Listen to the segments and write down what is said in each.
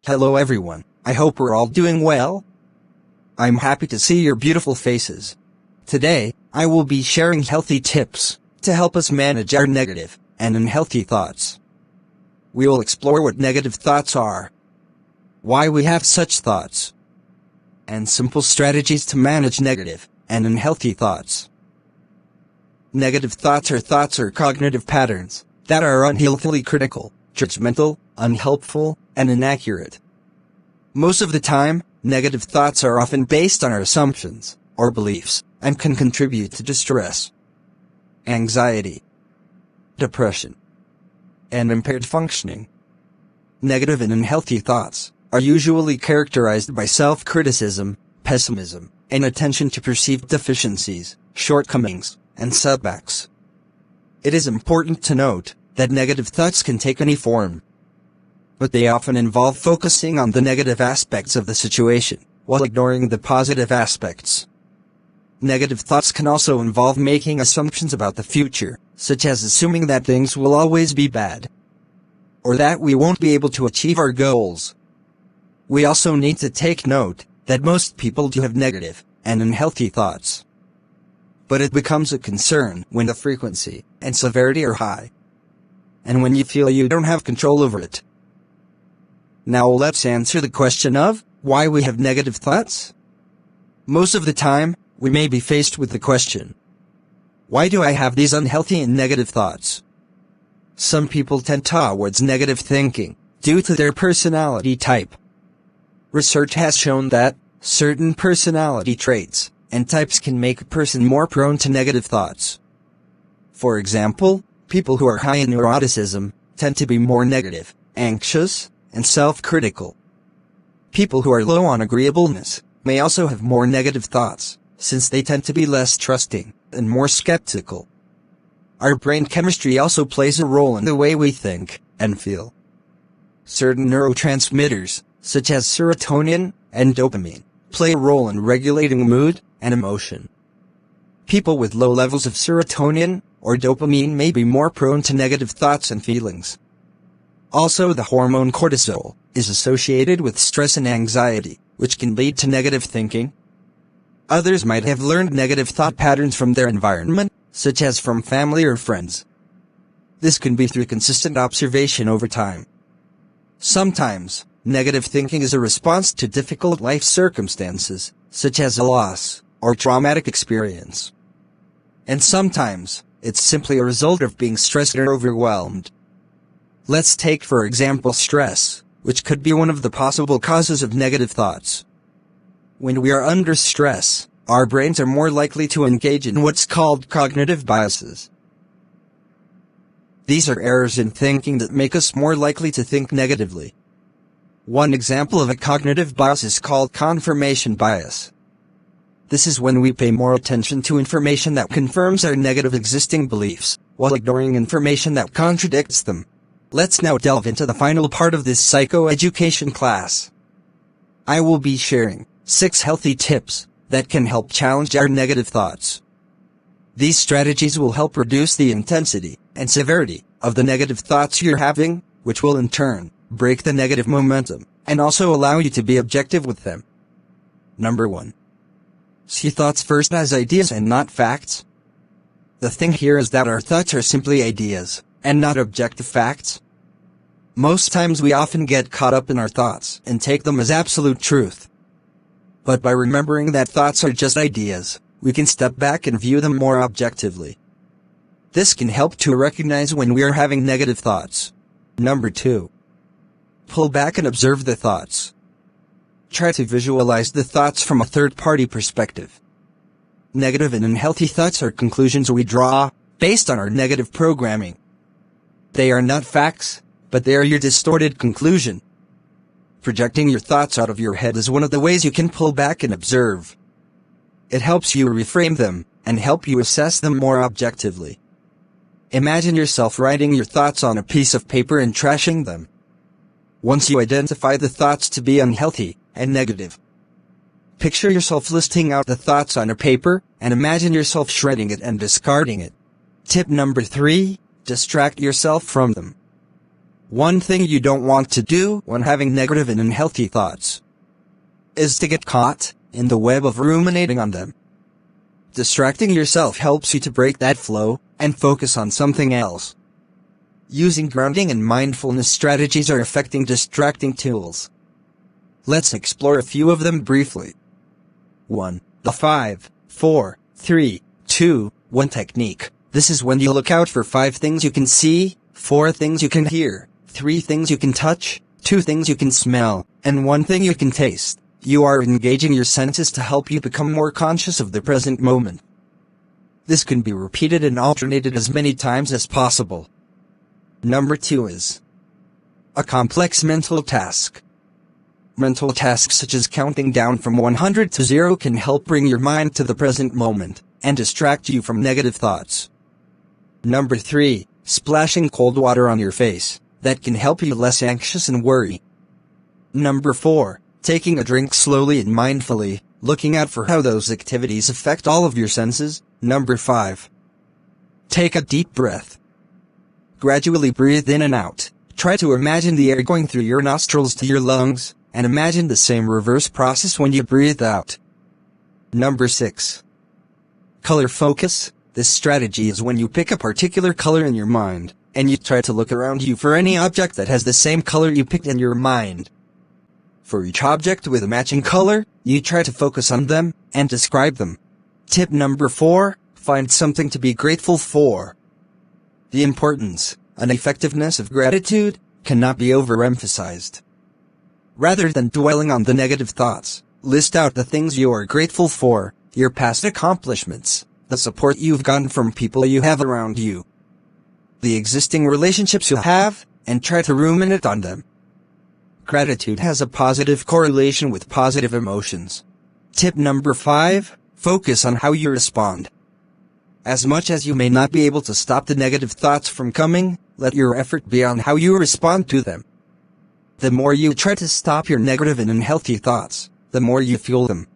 Hello everyone, I hope we're all doing well. I'm happy to see your beautiful faces. Today, I will be sharing healthy tips to help us manage our negative and unhealthy thoughts. We will explore what negative thoughts are, why we have such thoughts, and simple strategies to manage negative and unhealthy thoughts. Negative thoughts are cognitive patterns that are unhealthily critical, judgmental, unhelpful, and inaccurate. Most of the time, negative thoughts are often based on our assumptions or beliefs and can contribute to distress, anxiety, depression, and impaired functioning. Negative and unhealthy thoughts are usually characterized by self-criticism, pessimism, and attention to perceived deficiencies, shortcomings, and setbacks. It is important to note that negative thoughts can take any form, but they often involve focusing on the negative aspects of the situation, while ignoring the positive aspects. Negative thoughts can also involve making assumptions about the future, such as assuming that things will always be bad, or that we won't be able to achieve our goals. We also need to take note that most people do have negative and unhealthy thoughts, but it becomes a concern when the frequency and severity are high, and when you feel you don't have control over it. Now let's answer the question of why we have negative thoughts. Most of the time, we may be faced with the question, why do I have these unhealthy and negative thoughts? Some people tend towards negative thinking due to their personality type. Research has shown that certain personality traits and types can make a person more prone to negative thoughts. For example, people who are high in neuroticism tend to be more negative, anxious, and self-critical. People who are low on agreeableness may also have more negative thoughts, since they tend to be less trusting and more skeptical. Our brain chemistry also plays a role in the way we think and feel. Certain neurotransmitters, such as serotonin and dopamine, play a role in regulating mood and emotion. People with low levels of serotonin or dopamine may be more prone to negative thoughts and feelings. Also, the hormone cortisol is associated with stress and anxiety, which can lead to negative thinking. Others might have learned negative thought patterns from their environment, such as from family or friends. This can be through consistent observation over time. Sometimes, negative thinking is a response to difficult life circumstances, such as a loss or traumatic experience. And sometimes, it's simply a result of being stressed or overwhelmed. Let's take for example stress, which could be one of the possible causes of negative thoughts. When we are under stress, our brains are more likely to engage in what's called cognitive biases. These are errors in thinking that make us more likely to think negatively. One example of a cognitive bias is called confirmation bias. This is when we pay more attention to information that confirms our negative existing beliefs, while ignoring information that contradicts them. Let's now delve into the final part of this psychoeducation class. I will be sharing 6 healthy tips that can help challenge our negative thoughts. These strategies will help reduce the intensity and severity of the negative thoughts you're having, which will in turn break the negative momentum and also allow you to be objective with them. Number 1. See thoughts first as ideas and not facts. The thing here is that our thoughts are simply ideas and not objective facts. Most times we often get caught up in our thoughts and take them as absolute truth. But by remembering that thoughts are just ideas, we can step back and view them more objectively. This can help to recognize when we are having negative thoughts. Number 2. Pull back and observe the thoughts. Try to visualize the thoughts from a third-party perspective. Negative and unhealthy thoughts are conclusions we draw based on our negative programming. They are not facts, but they are your distorted conclusion. Projecting your thoughts out of your head is one of the ways you can pull back and observe. It helps you reframe them and help you assess them more objectively. Imagine yourself writing your thoughts on a piece of paper and trashing them. Once you identify the thoughts to be unhealthy and negative, picture yourself listing out the thoughts on a paper and imagine yourself shredding it and discarding it. Tip number 3. Distract yourself from them. One thing you don't want to do when having negative and unhealthy thoughts is to get caught in the web of ruminating on them. Distracting yourself helps you to break that flow and focus on something else. Using grounding and mindfulness strategies are effective distracting tools. Let's explore a few of them briefly. 1. The 5, 4, 3, 2, 1 technique. This is when you look out for 5 things you can see, 4 things you can hear, 3 things you can touch, 2 things you can smell, and 1 thing you can taste. You are engaging your senses to help you become more conscious of the present moment. This can be repeated and alternated as many times as possible. Number 2 is a complex mental task. Mental tasks such as counting down from 100 to 0 can help bring your mind to the present moment and distract you from negative thoughts. Number 3, splashing cold water on your face. That can help you less anxious and worry. Number 4, taking a drink slowly and mindfully, looking out for how those activities affect all of your senses. Number 5, take a deep breath. Gradually breathe in and out. Try to imagine the air going through your nostrils to your lungs, and imagine the same reverse process when you breathe out. Number 6, color focus. This strategy is when you pick a particular color in your mind, and you try to look around you for any object that has the same color you picked in your mind. For each object with a matching color, you try to focus on them and describe them. Tip number 4, find something to be grateful for. The importance and effectiveness of gratitude cannot be overemphasized. Rather than dwelling on the negative thoughts, list out the things you are grateful for, your past accomplishments, the support you've gotten from people you have around you, the existing relationships you have, and try to ruminate on them. Gratitude has a positive correlation with positive emotions. Tip number 5, focus on how you respond. As much as you may not be able to stop the negative thoughts from coming, let your effort be on how you respond to them. The more you try to stop your negative and unhealthy thoughts, the more you fuel them.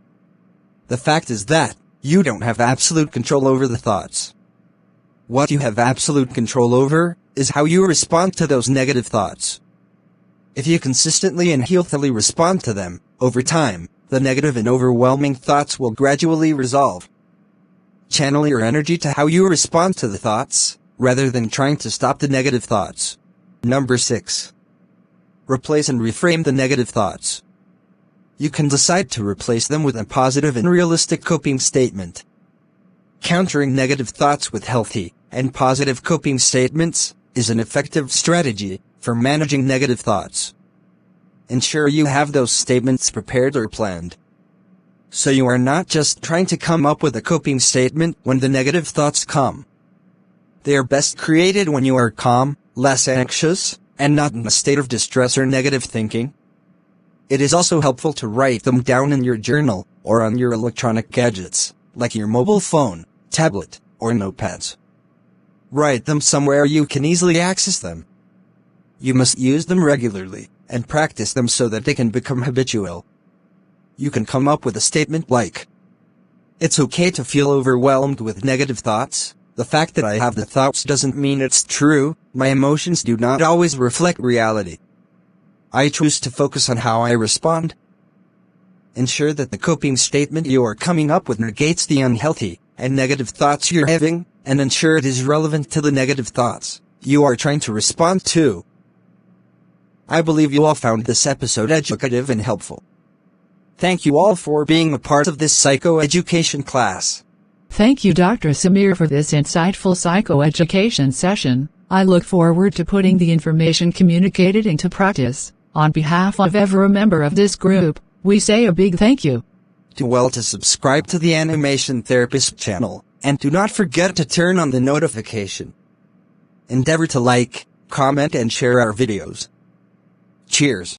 The fact is that you don't have absolute control over the thoughts. What you have absolute control over is how you respond to those negative thoughts. If you consistently and healthily respond to them, over time, the negative and overwhelming thoughts will gradually resolve. Channel your energy to how you respond to the thoughts, rather than trying to stop the negative thoughts. Number 6, replace and reframe the negative thoughts. You can decide to replace them with a positive and realistic coping statement. Countering negative thoughts with healthy and positive coping statements is an effective strategy for managing negative thoughts. Ensure you have those statements prepared or planned, so you are not just trying to come up with a coping statement when the negative thoughts come. They are best created when you are calm, less anxious, and not in a state of distress or negative thinking. It is also helpful to write them down in your journal or on your electronic gadgets, like your mobile phone, tablet, or notepads. Write them somewhere you can easily access them. You must use them regularly and practice them so that they can become habitual. You can come up with a statement like, "It's okay to feel overwhelmed with negative thoughts. The fact that I have the thoughts doesn't mean it's true. My emotions do not always reflect reality. I choose to focus on how I respond." Ensure that the coping statement you are coming up with negates the unhealthy and negative thoughts you're having, and ensure it is relevant to the negative thoughts you are trying to respond to. I believe you all found this episode educative and helpful. Thank you all for being a part of this psychoeducation class. Thank you, Dr. Samir, for this insightful psychoeducation session. I look forward to putting the information communicated into practice. On behalf of every member of this group, we say a big thank you. Do to subscribe to the Animation Therapist channel, and do not forget to turn on the notification. Endeavor to like, comment, and share our videos. Cheers.